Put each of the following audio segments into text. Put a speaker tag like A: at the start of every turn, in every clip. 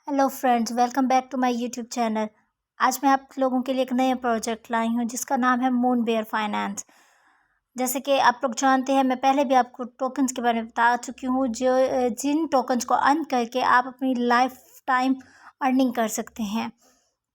A: Hello friends, welcome back to my YouTube channel. आज मैं आप लोगों के लिए एक नया प्रोजेक्ट लाई हूँ जिसका नाम है मून बेयर फाइनेंस। जैसे कि आप लोग जानते हैं, मैं पहले भी आपको टोकन्स के बारे में बता चुकी हूँ, जो जिन टोकन्स को अर्न करके आप अपनी लाइफ टाइम अर्निंग कर सकते हैं।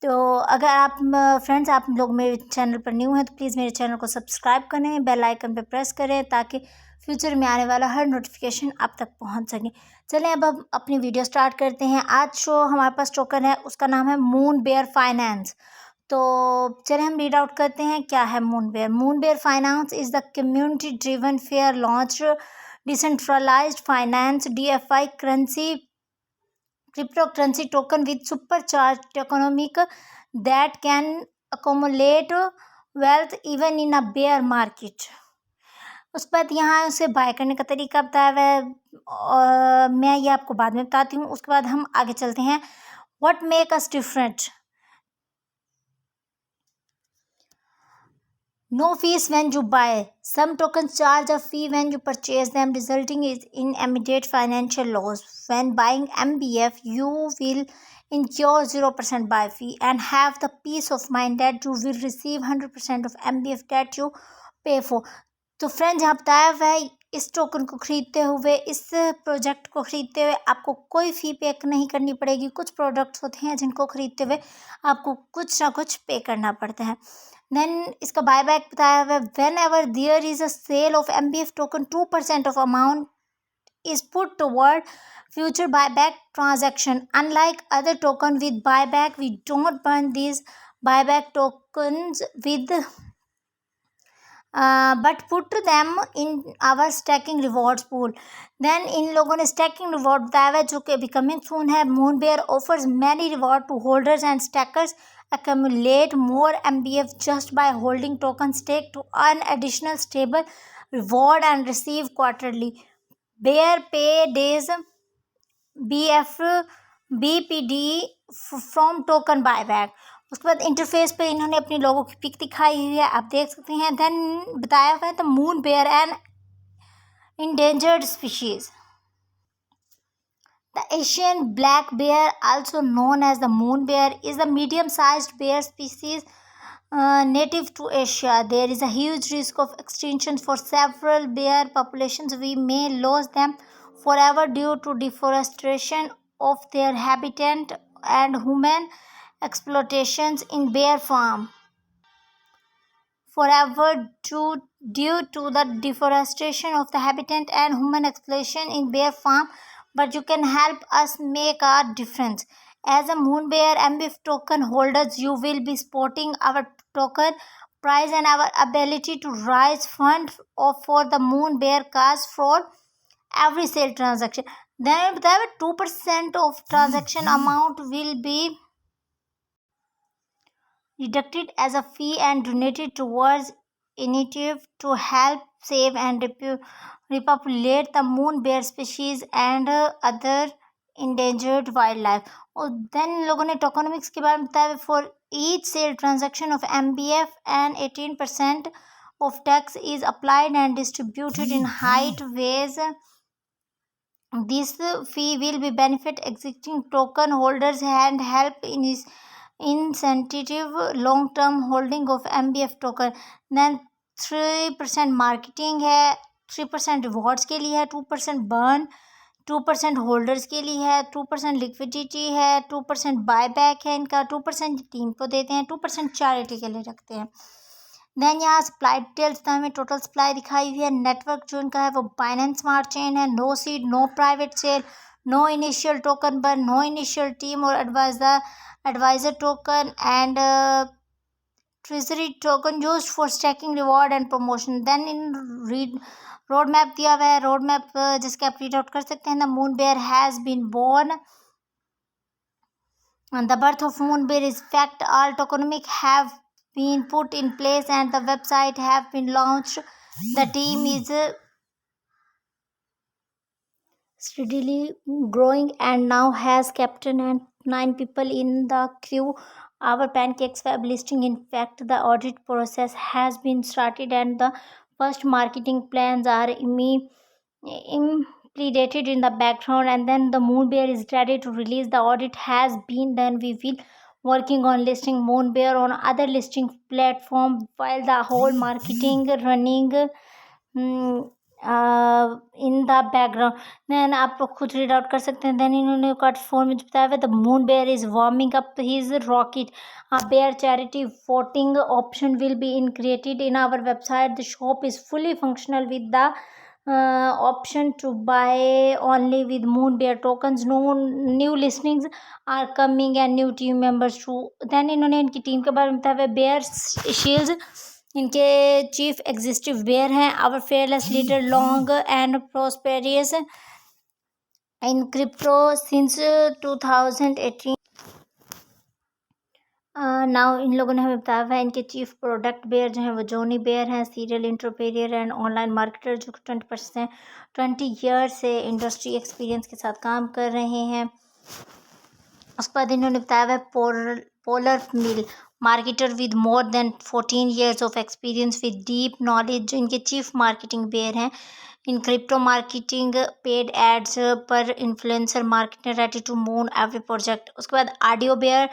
A: तो अगर आप फ्रेंड्स आप लोग मेरे चैनल पर न्यू हैं तो प्लीज़ मेरे चैनल को सब्सक्राइब करें, बेल आइकन पर प्रेस करें ताकि फ्यूचर में आने वाला हर नोटिफिकेशन आप तक पहुंच सके। चलें अब हम अपनी वीडियो स्टार्ट करते हैं। आज जो हमारे पास टोकन है उसका नाम है मून बेयर फाइनेंस। तो चलिए हम रीड आउट करते हैं क्या है Moon Bear. Moon Bear Finance is the community driven fair launch decentralised finance DFI currency cryptocurrency token with supercharged economic that can accumulate wealth even in a bear market। उसके बाद यहाँ उसे bye करने का तरीका बताया हुआ है और मैं ये आपको बाद में बताती हूँ। उसके बाद हम आगे चलते हैं। What make us different. No fees when you buy. Some tokens charge a fee when you purchase them, resulting in immediate financial loss. When buying MBF, you will incur 0% buy fee and have the peace of mind that you will receive 100% of MBF that you pay for. तो friends, यहाँ बताया हुआ है इस token को खरीदते हुए, इस प्रोजेक्ट को खरीदते हुए आपको कोई फ़ी पे नहीं करनी पड़ेगी। कुछ प्रोडक्ट्स होते हैं जिनको खरीदते हुए आपको कुछ ना कुछ पे करना पड़ता है। देन इसका बायबैक बताया हुआ है। Whenever there is a sell off MBF token 2% of amount is put toward future buyback transaction. Unlike other token with buyback, we don't burn these buyback tokens with but put them in our stacking rewards pool. Then इन लोगों ने stacking reward बताया हुआ है जो कि अभी coming soon है। Moonbear offers many reward to holders and stackers accumulate more MBF just by holding token stake to earn additional stable reward and receive quarterly bear pay days BF BPD from token buyback. उसके बाद interface पे इन्होंने अपनी लोगों की pick दिखाई हुई है, आप देख सकते हैं। देन बताया हुआ है the Moon Bear and endangered species. The Asian black bear, also known as the moon bear, is a medium-sized bear species native to Asia. There is a huge risk of extinction for several bear populations. We may lose them forever due to deforestation of their habitat and human exploitations in bear farm. Due to the deforestation of the habitat and human exploitation in bear farm, but you can help us make a difference. As a moon bear MBF token holders, you will be supporting our token price and our ability to raise funds for the moon bear cause for every sale transaction. Then 2% of transaction amount will be deducted as a fee and donated towards initiative to help save and repopulate the moon bear species and other endangered wildlife. और then लोगों ने tokenomics के बारे में बताया। For each sale transaction of MBF and 18% of tax is applied and distributed in height ways. This fee will be benefit existing token holders and help in incentive long-term holding of MBF token. Then 3% marketing है, 3% rewards के लिए है, 2% burn, 2% holders के लिए है, 2% liquidity है, 2% buyback है इनका, 2% टीम को देते हैं, 2% चैरिटी के लिए रखते हैं। देन यहाँ सप्लाई डिटेल्स हमें टोटल सप्लाई दिखाई हुई है। नेटवर्क जो इनका है वो बाइनेंस स्मार्ट चेन है। No seed, no private sale, no initial token burn, no initial team और advisor token and treasury token used for stacking reward and promotion. Then in road map दिया हुआ है। Road map जिसके आप read out कर सकते हैं। The Moon Bear has been born. The birth of moon bear is fact. All tokenomics have been put in place and the website have been launched. The team is steadily growing and now has captain and 9 people in the crew. Our pancakes web listing. In fact, the audit process has been started and the first marketing plans are predated in the background, and then the Moon Bear is ready to release. The audit has been done. We will working on listing Moon Bear on other listing platform while the whole marketing running in the background. Then आप लोग खुद read out कर सकते हैं. Then इन्होंने card four में बताया हुआ the Moon Bear is warming up his rocket. A bear charity voting option will be created in our website. The shop is fully functional with the option to buy only with moon bear tokens. No new listings are coming and new team members too. Then इन्होंने इनकी team के बारे में बताया हुआ. Bear shields इनके chief executive bear हैं. Our fearless leader long and prosperous in crypto since 2018. Now इन लोगों ने हमें बताया हुआ है इनके चीफ प्रोडक्ट बेयर जो हैं वो जॉनी बेयर हैं. Serial entrepreneur and online marketer जो 20 ईयर से इंडस्ट्री एक्सपीरियंस के साथ काम कर रहे हैं. उसके बाद इन्होंने बताया हुआ है polar mill marketer with more than 14 years of experience with deep knowledge जो इनके चीफ मार्केटिंग बेयर हैं. In crypto marketing paid ads पर influencer marketer ready to moon every project. उसके बाद audio bear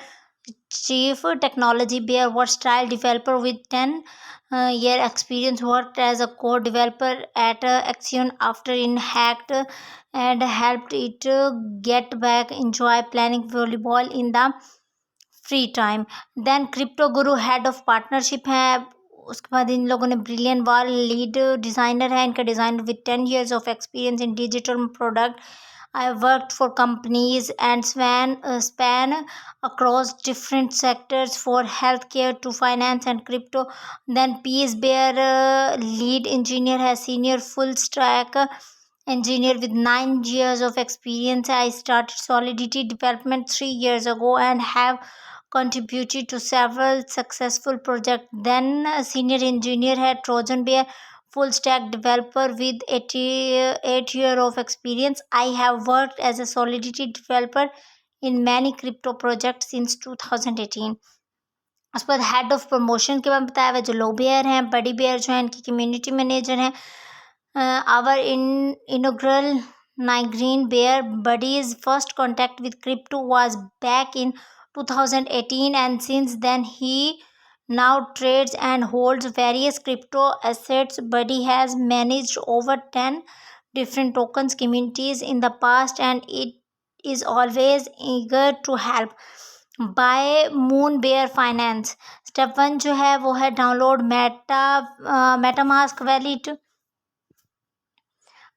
A: chief technology bear versatile developer with 10 year experience worked as a core developer at Axion after in hacked and helped it get back enjoy playing volleyball in the free time. Then crypto guru head of partnership है. उसके बाद इन लोगों ने brilliant वाल lead designer है. इनका designer with 10 years of experience in digital product. I worked for companies and span across different sectors for healthcare to finance and crypto. Then Peace Bear lead engineer है. Senior full stack engineer with 9 years of experience. I started Solidity development 3 years ago and have contributed to several successful projects. Then senior engineer है Trojan Bear full stack developer with 8 year of experience. I have worked as a Solidity developer in many crypto projects since 2018. उसके बाद head of promotion के बाद बताया हुआ जो लो bear हैं. बड़ी बेयर जो है इनकी कम्युनिटी मैनेजर हैं. Our inaugural Nigerian Bear Buddy's first contact with crypto was back in 2018 and since then he now trades and holds various crypto assets. Buddy has managed over 10 different tokens communities in the past and it is always eager to help. Buy Moon Bear Finance. Step 1 जो है वो है download MetaMask wallet.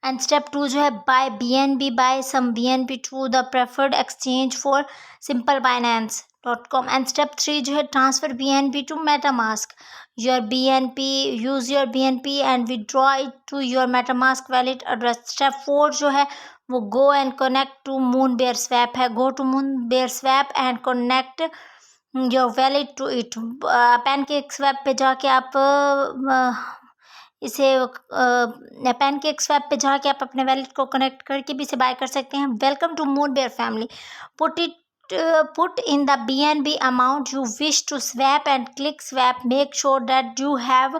A: And step 2 जो है buy BNB, buy some BNB to the preferred exchange for simplebinance.com. And step 3 जो है transfer BNB to MetaMask. Use your BNB and withdraw it to your MetaMask wallet address. Step 4 जो है वो go and connect to Moon Bear Swap है. Go to Moon Bear Swap and connect your wallet to it. Pancake Swap पे जाके आप इसे pancake swap पे जाके आप अपने वैलेट को कनेक्ट करके भी इसे बाय कर सकते हैं. Welcome to Moon Bear family. Put in the BNB amount you wish to swap and click swap. Make sure that you have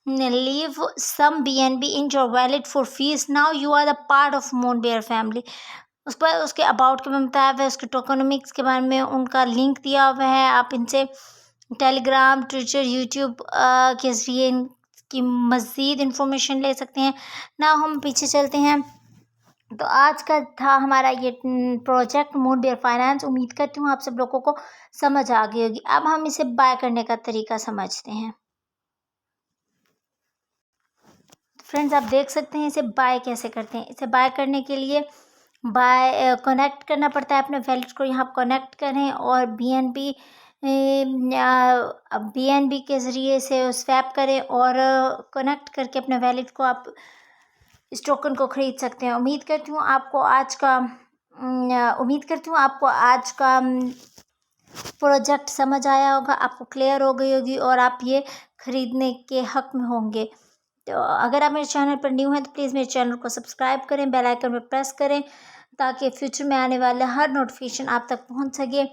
A: leave some BNB in your wallet for fees. Now you are the part of Moon Bear family. उस पर उसके about के बारे में बताया हुआ है. उसके टोकनोमिक्स के बारे में उनका लिंक दिया हुआ है. आप इनसे टेलीग्राम ट्विटर यूट्यूब के जरिए की मज़ीद इन्फॉर्मेशन ले सकते हैं. ना हम पीछे चलते हैं. तो आज का था हमारा ये प्रोजेक्ट मून बेयर फाइनेंस. उम्मीद करती हूँ आप सब लोगों को समझ आ गई होगी. अब हम इसे बाय करने का तरीका समझते हैं. फ्रेंड्स आप देख सकते हैं इसे बाय कैसे करते हैं. इसे बाय करने के लिए कनेक्ट करना पड़ता है अपने वैलेट को. यहाँ कनेक्ट करें और BNB के ज़रिए से स्वैप करें और कनेक्ट करके अपने वैलेट को आप इस टोकन को ख़रीद सकते हैं. उम्मीद करती हूँ आपको आज का प्रोजेक्ट समझ आया होगा, आपको क्लियर हो गई होगी और आप ये ख़रीदने के हक़ में होंगे. तो अगर आप मेरे चैनल पर न्यू हैं तो प्लीज़ मेरे चैनल को सब्सक्राइब करें, बेल आइकन पर प्रेस करें ताकि फ्यूचर में आने वाला हर नोटिफिकेशन आप तक पहुंच सके.